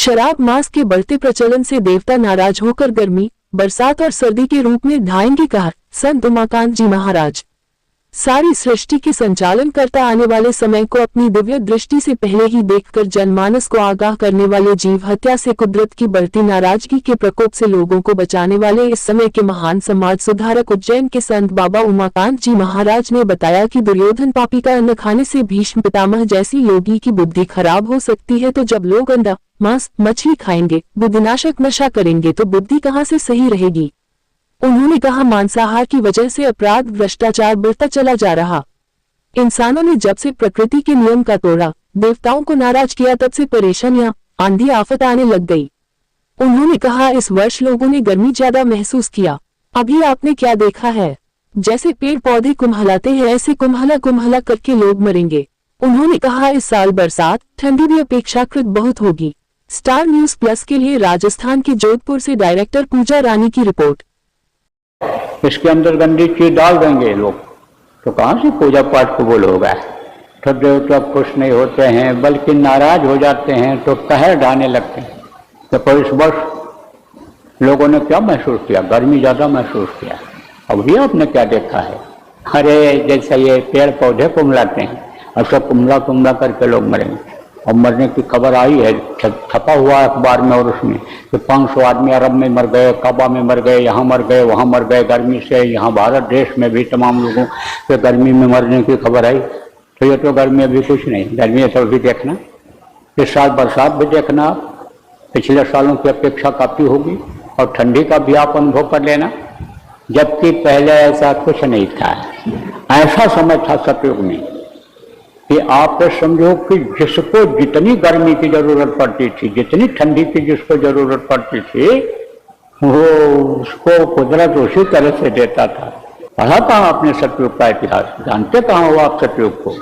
शराब मांस के बढ़ते प्रचलन से देवता नाराज होकर गर्मी, बरसात और सर्दी के रूप में ढाएंगे कहर, संत उमाकांत जी महाराज। सारी सृष्टि के संचालन करता आने वाले समय को अपनी दिव्य दृष्टि से पहले ही देखकर जनमानस को आगाह करने वाले, जीव हत्या से कुदरत की बढ़ती नाराजगी के प्रकोप से लोगों को बचाने वाले इस समय के महान समाज सुधारक उज्जैन के संत बाबा उमाकांत जी महाराज ने बताया कि दुर्योधन पापी का अन्न खाने से भीष्म पितामह जैसी योगी की बुद्धि खराब हो सकती है, तो जब लोग अंडा, मांस, मछली खाएंगे, बुद्धिनाशक नशा करेंगे तो बुद्धि कहाँ से सही रहेगी। उन्होंने कहा, मांसाहार की वजह से अपराध, भ्रष्टाचार बढ़ता चला जा रहा। इंसानों ने जब से प्रकृति के नियम का तोड़ा, देवताओं को नाराज किया, तब से परेशानियां, आंधी आफत आने लग गई। उन्होंने कहा, इस वर्ष लोगों ने गर्मी ज्यादा महसूस किया। अभी आपने क्या देखा है, जैसे पेड़ पौधे कुम्हलाते हैं ऐसे कुम्हला कुम्हला करके लोग मरेंगे। उन्होंने कहा, इस साल बरसात, ठंडी भी अपेक्षाकृत बहुत होगी। स्टार न्यूज प्लस के लिए राजस्थान के जोधपुर से डायरेक्टर पूजा रानी की रिपोर्ट। इसके अंदर गंदी चीज डाल देंगे लोग तो कहां से पूजा पाठ कबूल होगा। तो देवता खुश नहीं होते हैं बल्कि नाराज हो जाते हैं, तो कहर ढाने लगते हैं। तो इस वर्ष लोगों ने क्या महसूस किया, गर्मी ज्यादा महसूस किया। अभी आपने क्या देखा है, अरे जैसे ये पेड़ पौधे कुम्हलाते हैं, अब सब कुम्हला कुम्हला करके लोग मरेंगे। और मरने की खबर आई है, छपा हुआ अखबार में, और उसमें कि 500 आदमी अरब में मर गए, काबा में मर गए, यहाँ मर गए, वहाँ मर गए गर्मी से। यहाँ भारत देश में भी तमाम लोगों के गर्मी में मरने की खबर आई। तो ये तो गर्मी अभी कुछ नहीं, गर्मी तो भी देखना, इस साल बरसात भी देखना, पिछले सालों की अपेक्षा काफ़ी होगी, और ठंडी का भी आप अनुभव कर लेना, जबकि पहले ऐसा कुछ नहीं था। ऐसा समय था सतयुग में कि आप समझो कि जिसको जितनी गर्मी की जरूरत पड़ती थी, जितनी ठंडी की जिसको जरूरत पड़ती थी, वो उसको कुदरत उसी तरह से देता था। पढ़ा कहाँ आपने सतयुग का इतिहास, जानते कहाँ हो आप सतयुग को।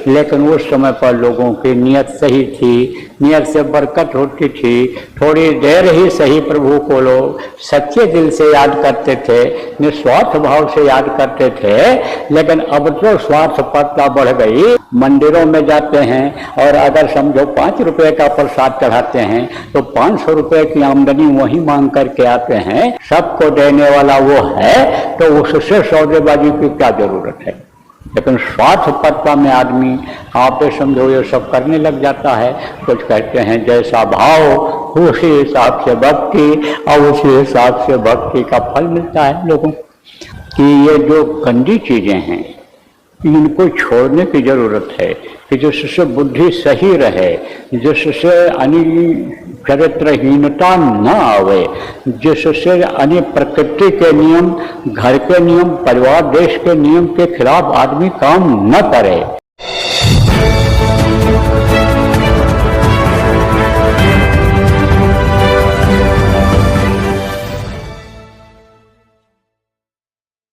लेकिन उस समय पर लोगों की नीयत सही थी, नीयत से बरकत होती थी। थोड़ी देर ही सही प्रभु को लोग सच्चे दिल से याद करते थे, निस्वार्थ भाव से याद करते थे। लेकिन अब तो स्वार्थपरता बढ़ गई। मंदिरों में जाते हैं और अगर समझो 5 रुपए का प्रसाद चढ़ाते हैं तो 500 रुपए की आमदनी वही मांग करके आते हैं। सबको देने वाला वो है, तो उससे सौदेबाजी की क्या जरूरत है। लेकिन स्वार्थपरता में आदमी आप समझो ये सब करने लग जाता है। कुछ कहते हैं जैसा भाव उसी हिसाब से भक्ति, और उसी हिसाब से भक्ति का फल मिलता है लोगों की। ये जो गंदी चीजें हैं इनको छोड़ने की जरूरत है कि जिससे बुद्धि सही रहे, जिससे चरित्रहीनता न आवे, जिससे अन्य प्रकृति के नियम, घर के नियम, परिवार देश के नियम के खिलाफ आदमी काम न करे।